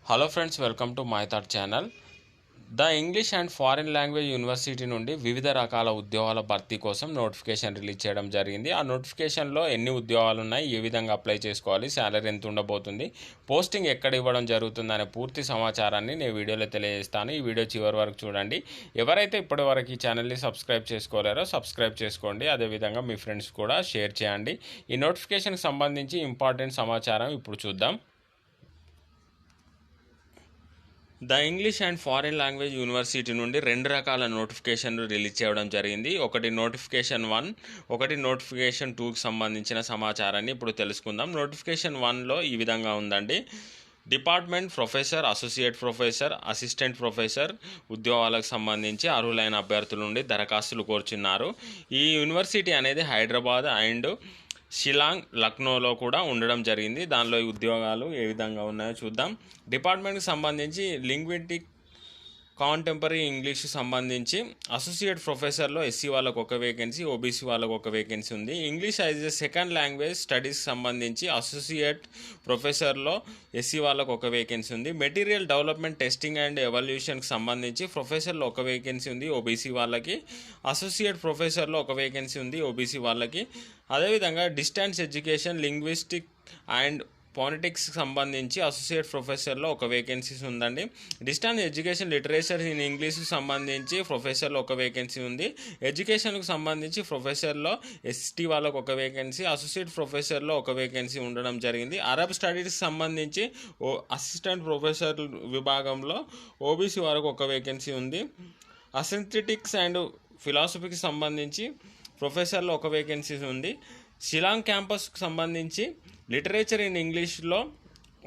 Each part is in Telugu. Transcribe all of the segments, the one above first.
Hello friends, welcome to my thought channel. The English and foreign language university నుండి వివిధ రకాల ఉద్యోగాల భర్తీ కోసం నోటిఫికేషన్ రిలీజ్ చేయడం జరిగింది. ఆ నోటిఫికేషన్లో ఎన్ని ఉద్యోగాలు ఉన్నాయి, ఏ విధంగా అప్లై చేసుకోవాలి, శాలరీ ఎంత ఉండబోతుంది, పోస్టింగ్ ఎక్కడ ఇవ్వడం జరుగుతుంది అనే పూర్తి సమాచారాన్ని నేను వీడియోలో తెలియజేస్తాను. ఈ వీడియో చివరి వరకు చూడండి. ఎవరైతే ఇప్పటివరకు ఈ ఛానల్ని సబ్స్క్రైబ్ చేసుకోలేరో సబ్స్క్రైబ్ చేసుకోండి. అదేవిధంగా మీ ఫ్రెండ్స్ కూడా షేర్ చేయండి. ఈ నోటిఫికేషన్కి సంబంధించి ఇంపార్టెంట్ సమాచారం ఇప్పుడు చూద్దాం. The English and foreign language university నుండి రెండు రకాల నోటిఫికేషన్లు రిలీజ్ చేయడం జరిగింది. ఒకటి నోటిఫికేషన్ 1, ఒకటి నోటిఫికేషన్ 2కి సంబంధించిన సమాచారాన్ని ఇప్పుడు తెలుసుకుందాం. నోటిఫికేషన్ 1లో ఈ విధంగా ఉందండి. Department professor, associate professor, assistant professor ఉద్యోగాలకు సంబంధించి అర్హులైన అభ్యర్థుల నుండి దరఖాస్తులు కోరుచున్నారు. ఈ యూనివర్సిటీ అనేది హైదరాబాద్ అండ్ షిలాంగ్, లక్నోలో కూడా ఉండడం జరిగింది. దానిలో ఈ ఉద్యోగాలు ఏ విధంగా ఉన్నాయో చూద్దాం. డిపార్ట్మెంట్కి సంబంధించి లింగ్విస్టిక్ కాంటెంపరీ ఇంగ్లీష్కి సంబంధించి అసోసియేట్ ప్రొఫెసర్లో ఎస్సీ వాళ్ళకు ఒక వేకెన్సీ, ఓబీసీ వాళ్ళకు ఒక వేకెన్సీ ఉంది. English as a second language స్టడీస్కి సంబంధించి అసోసియేట్ ప్రొఫెసర్లో ఎస్సీ వాళ్ళకు ఒక వేకెన్సీ ఉంది. మెటీరియల్ డెవలప్మెంట్ టెస్టింగ్ అండ్ ఎవల్యూషన్కి సంబంధించి ప్రొఫెసర్లో ఒక వేకెన్సీ ఉంది ఓబీసీ వాళ్ళకి. అసోసియేట్ ప్రొఫెసర్లో ఒక వేకెన్సీ ఉంది ఓబీసీ వాళ్ళకి. అదేవిధంగా డిస్టెన్స్ ఎడ్యుకేషన్, లింగ్విస్టిక్ అండ్ పాలిటిక్స్కి సంబంధించి అసోసియేట్ ప్రొఫెసర్లో ఒక వేకెన్సీస్ ఉందండి. డిస్టెన్స్ ఎడ్యుకేషన్ లిటరేచర్ ఇన్ ఇంగ్లీష్కి సంబంధించి ప్రొఫెసర్లో ఒక వేకెన్సీ ఉంది. ఎడ్యుకేషన్కి సంబంధించి ప్రొఫెసర్లో ఎస్టీ వాళ్ళకు ఒక వేకెన్సీ, అసోసియేట్ ప్రొఫెసర్లో ఒక వేకెన్సీ ఉండడం జరిగింది. అరబ్ స్టడీస్కి సంబంధించి అసిస్టెంట్ ప్రొఫెసర్ విభాగంలో ఓబీసీ వాళ్ళకు ఒక వేకెన్సీ ఉంది. అసెంథెటిక్స్ అండ్ ఫిలాసఫీకి సంబంధించి ప్రొఫెసర్లో ఒక వేకెన్సీ ఉంది. షిలాంగ్ క్యాంపస్కి సంబంధించి లిటరేచర్ ఇన్ ఇంగ్లీష్లో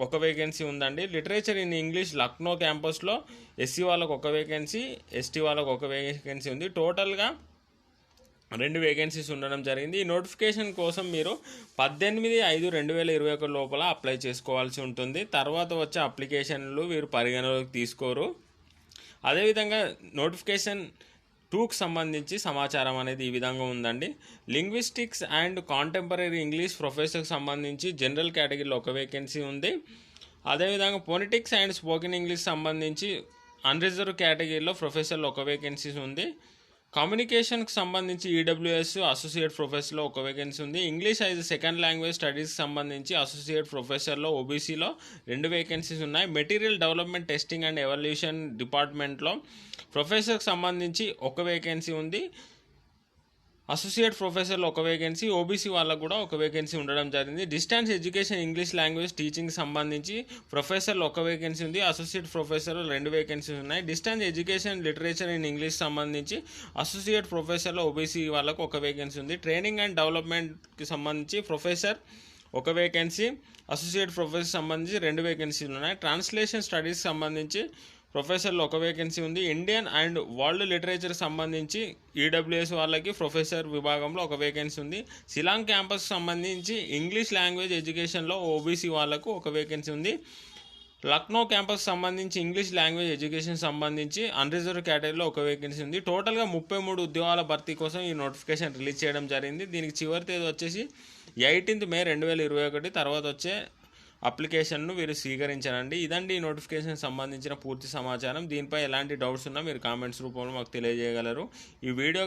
ఒక వేకెన్సీ ఉందండి. లిటరేచర్ ఇన్ ఇంగ్లీష్ లక్నో క్యాంపస్లో ఎస్సీ వాళ్ళకు ఒక వేకెన్సీ, ఎస్టీ వాళ్ళకు ఒక వేకెన్సీ ఉంది. టోటల్గా 2 వేకెన్సీస్ ఉండడం జరిగింది. ఈ నోటిఫికేషన్ కోసం మీరు 18/5/2021 లోపల అప్లై చేసుకోవాల్సి ఉంటుంది. తర్వాత వచ్చే అప్లికేషన్లు వీరు పరిగణలోకి తీసుకోరు. అదేవిధంగా నోటిఫికేషన్ 2కి సంబంధించి సమాచారం అనేది ఈ విధంగా ఉందండి. లింగ్విస్టిక్స్ అండ్ కాంటెంపరీ ఇంగ్లీష్ ప్రొఫెసర్కి సంబంధించి జనరల్ కేటగిరీలో ఒక వేకెన్సీ ఉంది. అదేవిధంగా ఫోనెటిక్స్ అండ్ స్పోకెన్ ఇంగ్లీష్ సంబంధించి అన్రిజర్వ్ కేటగిరీలో ప్రొఫెసర్లో ఒక వేకెన్సీ ఉంది. కమ్యూనికేషన్కి సంబంధించి ఈడబ్ల్యూఎస్ అసోసియేట్ ప్రొఫెసర్లో ఒక వేకెన్సీ ఉంది. ఇంగ్లీష్ యాజ్ సెకండ్ లాంగ్వేజ్ స్టడీస్కి సంబంధించి అసోసియేట్ ప్రొఫెసర్లో ఓబీసీలో 2 వేకెన్సీస్ ఉన్నాయి. Material development testing and evolution డిపార్ట్మెంట్లో ప్రొఫెసర్కి సంబంధించి ఒక వేకెన్సీ ఉంది. అసోసియేట్ ప్రొఫెసర్లో ఒక వేకెన్సీ, ఓబీసీ వాళ్ళకు కూడా ఒక వేకెన్సీ ఉండడం జరిగింది. డిస్టెన్స్ ఎడ్యుకేషన్ ఇంగ్లీష్ లాంగ్వేజ్ టీచింగ్కి సంబంధించి ప్రొఫెసర్లో ఒక వేకెన్సీ ఉంది. అసోసియేట్ ప్రొఫెసర్లో 2 వేకెన్సీస్ ఉన్నాయి. Distance education literature in English సంబంధించి అసోసియేట్ ప్రొఫెసర్లో ఓబీసీ వాళ్ళకు ఒక వేకెన్సీ ఉంది. ట్రైనింగ్ అండ్ డెవలప్మెంట్కి సంబంధించి ప్రొఫెసర్ ఒక వేకెన్సీ, అసోసియేట్ ప్రొఫెసర్ సంబంధించి 2 వేకెన్సీలు ఉన్నాయి. ట్రాన్స్లేషన్ స్టడీస్కి సంబంధించి ప్రొఫెసర్లో ఒక వేకెన్సీ ఉంది. ఇండియన్ అండ్ వరల్డ్ లిటరేచర్ సంబంధించి ఈడబ్ల్యూఎస్ వాళ్ళకి ప్రొఫెసర్ విభాగంలో ఒక వేకెన్సీ ఉంది. షిలాంగ్ క్యాంపస్ సంబంధించి ఇంగ్లీష్ లాంగ్వేజ్ ఎడ్యుకేషన్లో ఓబీసీ వాళ్ళకు ఒక వేకెన్సీ ఉంది. లక్నో క్యాంపస్ సంబంధించి ఇంగ్లీష్ లాంగ్వేజ్ ఎడ్యుకేషన్ సంబంధించి అన్రిజర్వ్ కేటగిరీలో ఒక వేకెన్సీ ఉంది. టోటల్గా 33 ఉద్యోగాల భర్తీ కోసం ఈ నోటిఫికేషన్ రిలీజ్ చేయడం జరిగింది. దీనికి చివరి తేదీ వచ్చేసి 18 మే 2021. తర్వాత వచ్చే అప్లికేషన్ను వీరు స్వీకరించారండి. ఇదండి ఈ నోటిఫికేషన్ సంబంధించిన పూర్తి సమాచారం. దీనిపై ఎలాంటి డౌట్స్ ఉన్నా మీరు కామెంట్స్ రూపంలో మాకు తెలియజేయగలరు. ఈ వీడియో